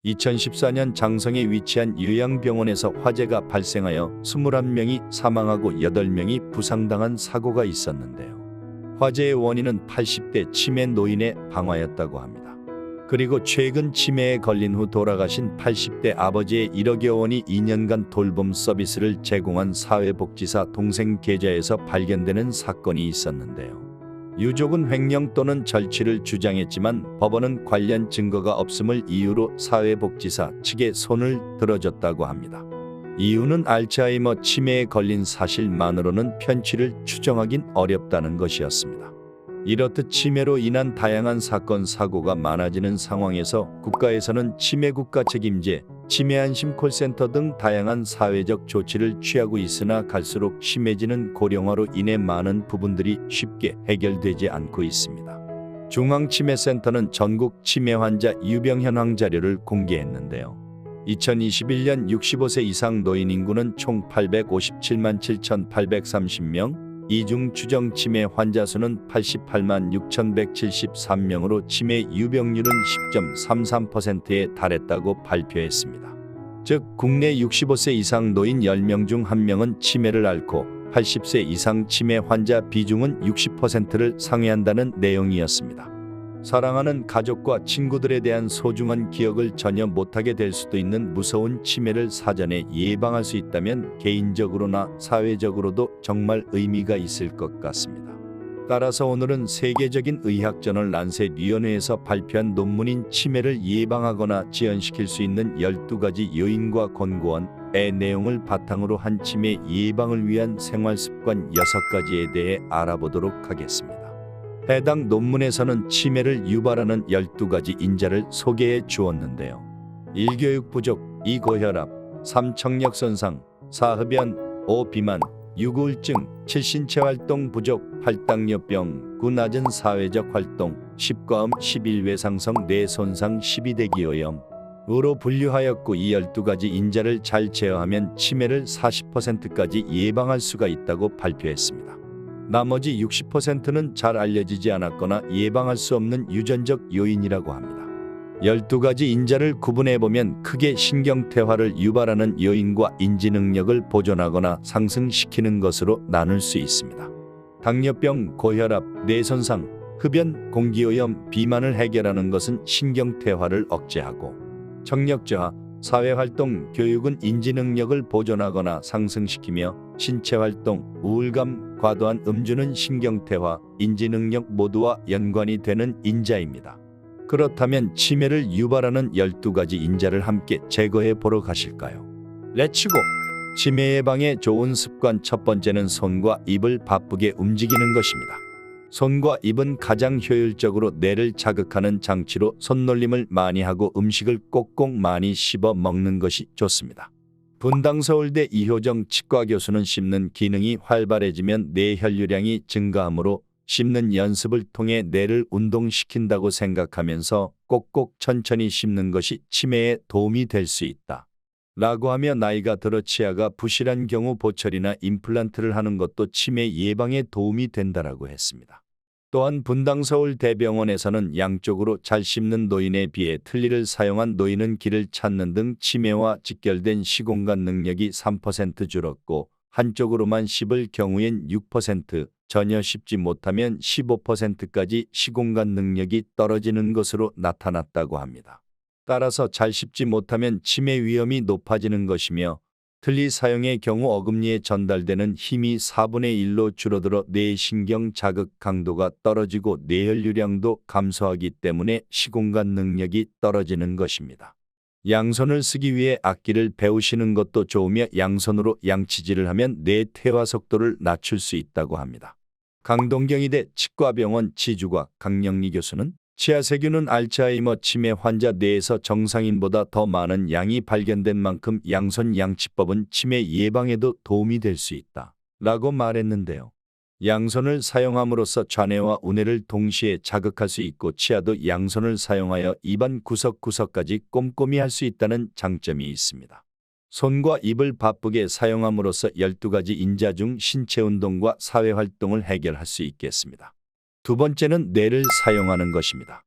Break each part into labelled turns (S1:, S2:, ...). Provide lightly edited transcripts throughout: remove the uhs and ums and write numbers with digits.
S1: 2014년 장성에 위치한 요양병원에서 화재가 발생하여 21명이 사망하고 8명이 부상당한 사고가 있었는데요. 화재의 원인은 80대 치매 노인의 방화였다고 합니다. 그리고 최근 치매에 걸린 후 돌아가신 80대 아버지의 1억여 원이 2년간 돌봄 서비스를 제공한 사회복지사 동생 계좌에서 발견되는 사건이 있었는데요. 유족은 횡령 또는 절취를 주장했지만 법원은 관련 증거가 없음을 이유로 사회복지사 측에 손을 들어줬다고 합니다. 이유는 알츠하이머 치매에 걸린 사실만으로는 편취를 추정하긴 어렵다는 것이었습니다. 이렇듯 치매로 인한 다양한 사건 사고가 많아지는 상황에서 국가에서는 치매국가 책임제, 치매안심 콜센터 등 다양한 사회적 조치를 취하고 있으나 갈수록 심해지는 고령화로 인해 많은 부분들이 쉽게 해결되지 않고 있습니다. 중앙치매센터는 전국 치매 환자 유병 현황 자료를 공개했는데요. 2021년 65세 이상 노인 인구는 총 857만 7,830명, 이중 추정 치매 환자 수는 88만 6,173명으로 치매 유병률은 10.33%에 달했다고 발표했습니다. 즉 국내 65세 이상 노인 10명 중 1명은 치매를 앓고 80세 이상 치매 환자 비중은 60%를 상회한다는 내용이었습니다. 사랑하는 가족과 친구들에 대한 소중한 기억을 전혀 못하게 될 수도 있는 무서운 치매를 사전에 예방할 수 있다면 개인적으로나 사회적으로도 정말 의미가 있을 것 같습니다. 따라서 오늘은 세계적인 의학저널 란셋위원회에서 발표한 논문인 치매를 예방하거나 지연시킬 수 있는 12가지 요인과 권고안의 내용을 바탕으로 한 치매 예방을 위한 생활습관 6가지에 대해 알아보도록 하겠습니다. 해당 논문에서는 치매를 유발하는 12가지 인자를 소개해 주었는데요. 1. 교육 부족, 2. 고혈압, 3. 청력 손상, 4. 흡연, 5. 비만, 6. 우울증, 7. 신체 활동 부족, 8. 당뇨병, 9. 낮은 사회적 활동, 10. 과음, 11. 외상성 뇌 손상, 12. 대기오염 으로 분류하였고 이 12가지 인자를 잘 제어하면 치매를 40%까지 예방할 수가 있다고 발표했습니다. 나머지 60%는 잘 알려지지 않았거나 예방할 수 없는 유전적 요인이라고 합니다. 12가지 인자를 구분해보면 크게 신경퇴화를 유발하는 요인과 인지능력을 보존하거나 상승시키는 것으로 나눌 수 있습니다. 당뇨병, 고혈압, 뇌손상, 흡연, 공기오염, 비만을 해결하는 것은 신경퇴화를 억제하고 청력저하, 사회활동, 교육은 인지능력을 보존하거나 상승시키며 신체활동, 우울감, 과도한 음주는 신경퇴화, 인지능력 모두와 연관이 되는 인자입니다. 그렇다면 치매를 유발하는 12가지 인자를 함께 제거해 보러 가실까요? 렛츠고! 치매 예방에 좋은 습관 첫 번째는 손과 입을 바쁘게 움직이는 것입니다. 손과 입은 가장 효율적으로 뇌를 자극하는 장치로 손놀림을 많이 하고 음식을 꼭꼭 많이 씹어 먹는 것이 좋습니다. 분당서울대 이효정 치과 교수는 씹는 기능이 활발해지면 뇌 혈류량이 증가하므로 씹는 연습을 통해 뇌를 운동시킨다고 생각하면서 꼭꼭 천천히 씹는 것이 치매에 도움이 될 수 있다. 라고 하며 나이가 들어 치아가 부실한 경우 보철이나 임플란트를 하는 것도 치매 예방에 도움이 된다라고 했습니다. 또한 분당서울대병원에서는 양쪽으로 잘 씹는 노인에 비해 틀니를 사용한 노인은 길을 찾는 등 치매와 직결된 시공간 능력이 3% 줄었고 한쪽으로만 씹을 경우엔 6%, 전혀 씹지 못하면 15%까지 시공간 능력이 떨어지는 것으로 나타났다고 합니다. 따라서 잘 씹지 못하면 치매 위험이 높아지는 것이며 틀니 사용의 경우 어금니에 전달되는 힘이 4분의 1로 줄어들어 뇌신경 자극 강도가 떨어지고 뇌혈류량도 감소하기 때문에 시공간 능력이 떨어지는 것입니다. 양손을 쓰기 위해 악기를 배우시는 것도 좋으며 양손으로 양치질을 하면 뇌 퇴화 속도를 낮출 수 있다고 합니다. 강동경의대 치과병원 치주과 강영리 교수는 치아세균은 알츠하이머 치매 환자 뇌에서 정상인보다 더 많은 양이 발견된 만큼 양손 양치법은 치매 예방에도 도움이 될 수 있다. 라고 말했는데요. 양손을 사용함으로써 좌뇌와 우뇌를 동시에 자극할 수 있고 치아도 양손을 사용하여 입안 구석구석까지 꼼꼼히 할 수 있다는 장점이 있습니다. 손과 입을 바쁘게 사용함으로써 12가지 인자 중 신체 운동과 사회 활동을 해결할 수 있겠습니다. 두 번째는 뇌를 사용하는 것입니다.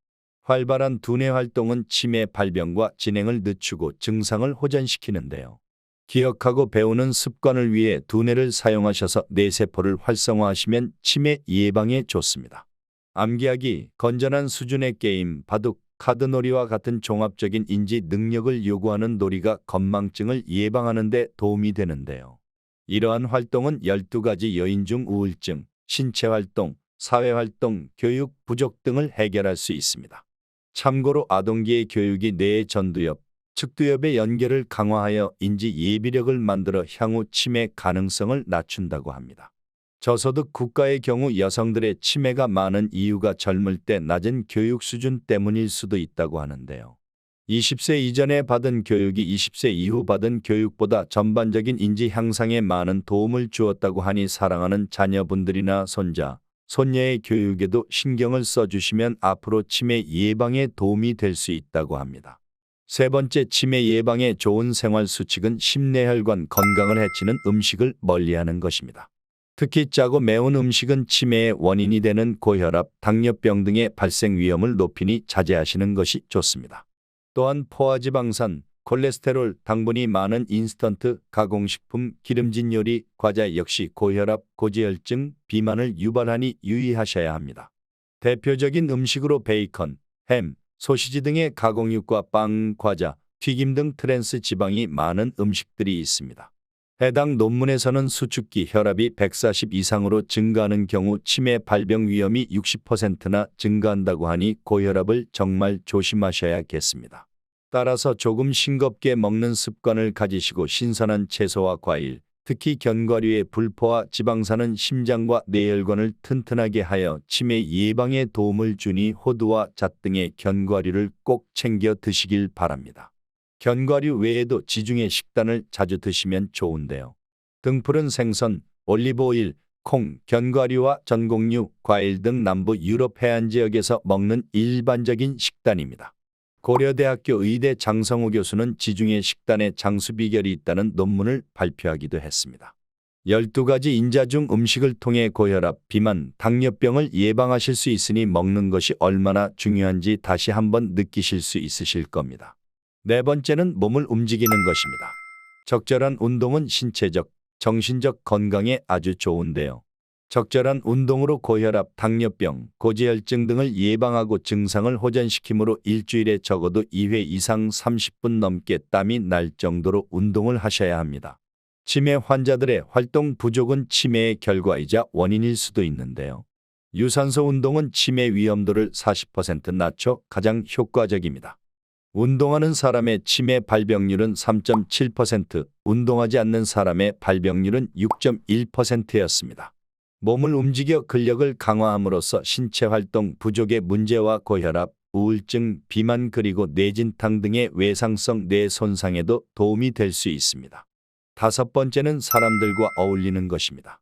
S1: 활발한 두뇌 활동은 치매 발병과 진행을 늦추고 증상을 호전시키는데요. 기억하고 배우는 습관을 위해 두뇌를 사용하셔서 뇌세포를 활성화하시면 치매 예방에 좋습니다. 암기하기, 건전한 수준의 게임, 바둑, 카드놀이와 같은 종합적인 인지 능력을 요구하는 놀이가 건망증을 예방하는 데 도움이 되는데요. 이러한 활동은 12가지 요인 중 우울증, 신체활동, 사회활동, 교육 부족 등을 해결할 수 있습니다. 참고로 아동기의 교육이 뇌의 전두엽, 측두엽의 연결을 강화하여 인지 예비력을 만들어 향후 치매 가능성을 낮춘다고 합니다. 저소득 국가의 경우 여성들의 치매가 많은 이유가 젊을 때 낮은 교육 수준 때문일 수도 있다고 하는데요. 20세 이전에 받은 교육이 20세 이후 받은 교육보다 전반적인 인지 향상에 많은 도움을 주었다고 하니 사랑하는 자녀분들이나 손자, 손녀의 교육에도 신경을 써주시면 앞으로 치매 예방에 도움이 될 수 있다고 합니다. 세 번째, 치매 예방에 좋은 생활 수칙은 심뇌혈관 건강을 해치는 음식을 멀리하는 것입니다. 특히 짜고 매운 음식은 치매의 원인이 되는 고혈압, 당뇨병 등의 발생 위험을 높이니 자제하시는 것이 좋습니다. 또한 포화지방산, 콜레스테롤, 당분이 많은 인스턴트, 가공식품, 기름진 요리, 과자 역시 고혈압, 고지혈증, 비만을 유발하니 유의하셔야 합니다. 대표적인 음식으로 베이컨, 햄, 소시지 등의 가공육과 빵, 과자, 튀김 등 트랜스 지방이 많은 음식들이 있습니다. 해당 논문에서는 수축기 혈압이 140 이상으로 증가하는 경우 치매 발병 위험이 60%나 증가한다고 하니 고혈압을 정말 조심하셔야겠습니다. 따라서 조금 싱겁게 먹는 습관을 가지시고 신선한 채소와 과일, 특히 견과류의 불포화 지방산은 심장과 뇌혈관을 튼튼하게 하여 치매 예방에 도움을 주니 호두와 잣 등의 견과류를 꼭 챙겨 드시길 바랍니다. 견과류 외에도 지중해 식단을 자주 드시면 좋은데요. 등푸른 생선, 올리브오일, 콩, 견과류와 전곡류, 과일 등 남부 유럽 해안 지역에서 먹는 일반적인 식단입니다. 고려대학교 의대 장성우 교수는 지중해 식단에 장수 비결이 있다는 논문을 발표하기도 했습니다. 12가지 인자 중 음식을 통해 고혈압, 비만, 당뇨병을 예방하실 수 있으니 먹는 것이 얼마나 중요한지 다시 한번 느끼실 수 있으실 겁니다. 네 번째는 몸을 움직이는 것입니다. 적절한 운동은 신체적, 정신적 건강에 아주 좋은데요. 적절한 운동으로 고혈압, 당뇨병, 고지혈증 등을 예방하고 증상을 호전시키므로 일주일에 적어도 2회 이상 30분 넘게 땀이 날 정도로 운동을 하셔야 합니다. 치매 환자들의 활동 부족은 치매의 결과이자 원인일 수도 있는데요. 유산소 운동은 치매 위험도를 40% 낮춰 가장 효과적입니다. 운동하는 사람의 치매 발병률은 3.7%, 운동하지 않는 사람의 발병률은 6.1%였습니다. 몸을 움직여 근력을 강화함으로써 신체 활동 부족의 문제와 고혈압, 우울증, 비만 그리고 뇌진탕 등의 외상성 뇌 손상에도 도움이 될 수 있습니다. 다섯 번째는 사람들과 어울리는 것입니다.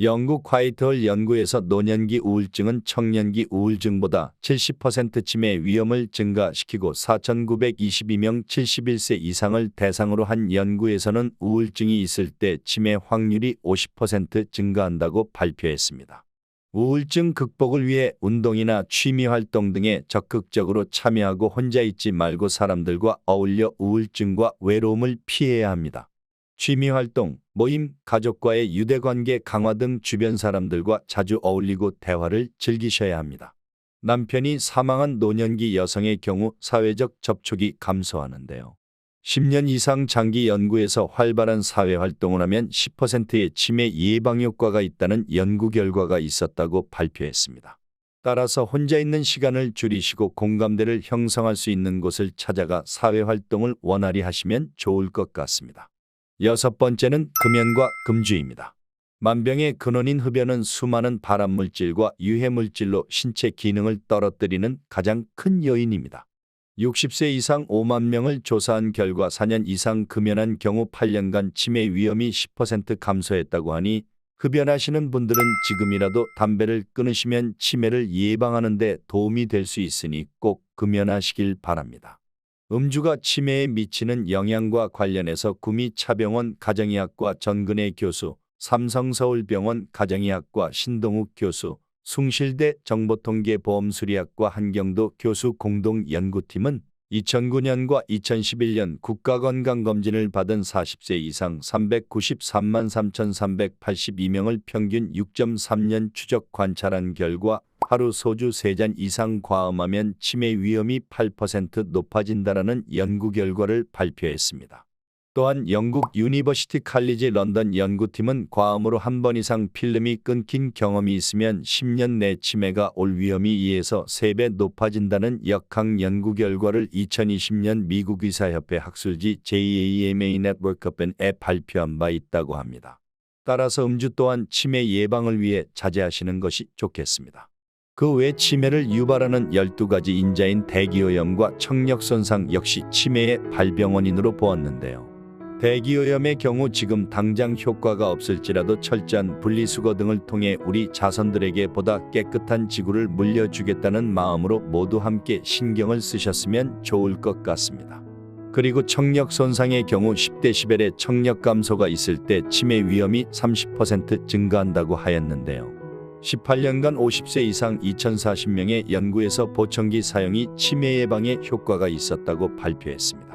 S1: 영국 화이트홀 연구에서 노년기 우울증은 청년기 우울증보다 70% 치매 위험을 증가시키고 4,922명 71세 이상을 대상으로 한 연구에서는 우울증이 있을 때 치매 확률이 50% 증가한다고 발표했습니다. 우울증 극복을 위해 운동이나 취미활동 등에 적극적으로 참여하고 혼자 있지 말고 사람들과 어울려 우울증과 외로움을 피해야 합니다. 취미활동, 모임, 가족과의 유대관계 강화 등 주변 사람들과 자주 어울리고 대화를 즐기셔야 합니다. 남편이 사망한 노년기 여성의 경우 사회적 접촉이 감소하는데요. 10년 이상 장기 연구에서 활발한 사회활동을 하면 10%의 치매 예방 효과가 있다는 연구 결과가 있었다고 발표했습니다. 따라서 혼자 있는 시간을 줄이시고 공감대를 형성할 수 있는 곳을 찾아가 사회활동을 원활히 하시면 좋을 것 같습니다. 여섯 번째는 금연과 금주입니다. 만병의 근원인 흡연은 수많은 발암물질과 유해물질로 신체 기능을 떨어뜨리는 가장 큰 요인입니다. 60세 이상 5만 명을 조사한 결과 4년 이상 금연한 경우 8년간 치매 위험이 10% 감소했다고 하니 흡연하시는 분들은 지금이라도 담배를 끊으시면 치매를 예방하는 데 도움이 될 수 있으니 꼭 금연하시길 바랍니다. 음주가 치매에 미치는 영향과 관련해서 구미차병원 가정의학과 전근혜 교수, 삼성서울병원 가정의학과 신동욱 교수, 숭실대 정보통계보험수리학과 한경도 교수 공동연구팀은 2009년과 2011년 국가건강검진을 받은 40세 이상 393만 3,382명을 평균 6.3년 추적 관찰한 결과 하루 소주 3잔 이상 과음하면 치매 위험이 8% 높아진다는 연구 결과를 발표했습니다. 또한 영국 유니버시티 칼리지 런던 연구팀은 과음으로 한 번 이상 필름이 끊긴 경험이 있으면 10년 내 치매가 올 위험이 2에서 3배 높아진다는 역학 연구 결과를 2020년 미국 의사협회 학술지 JAMA 네트워크에 발표한 바 있다고 합니다. 따라서 음주 또한 치매 예방을 위해 자제하시는 것이 좋겠습니다. 그 외 치매를 유발하는 12가지 인자인 대기오염과 청력손상 역시 치매의 발병원인으로 보았는데요. 대기오염의 경우 지금 당장 효과가 없을지라도 철저한 분리수거 등을 통해 우리 자손들에게 보다 깨끗한 지구를 물려주겠다는 마음으로 모두 함께 신경을 쓰셨으면 좋을 것 같습니다. 그리고 청력 손상의 경우 10데시벨의 청력 감소가 있을 때 치매 위험이 30% 증가한다고 하였는데요. 18년간 50세 이상 2040명의 연구에서 보청기 사용이 치매 예방에 효과가 있었다고 발표했습니다.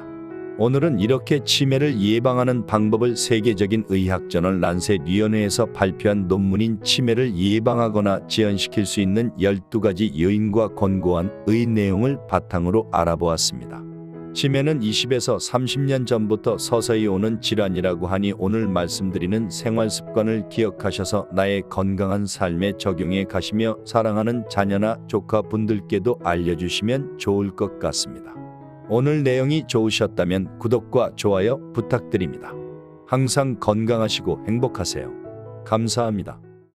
S1: 오늘은 이렇게 치매를 예방하는 방법을 세계적인 의학저널 란셋 위원회에서 발표한 논문인 치매를 예방하거나 지연시킬 수 있는 12가지 요인과 권고안 의 내용을 바탕으로 알아보았습니다. 치매는 20에서 30년 전부터 서서히 오는 질환이라고 하니 오늘 말씀드리는 생활습관을 기억하셔서 나의 건강한 삶에 적용해 가시며 사랑하는 자녀나 조카분들께도 알려주시면 좋을 것 같습니다. 오늘 내용이 좋으셨다면 구독과 좋아요 부탁드립니다. 항상 건강하시고 행복하세요. 감사합니다.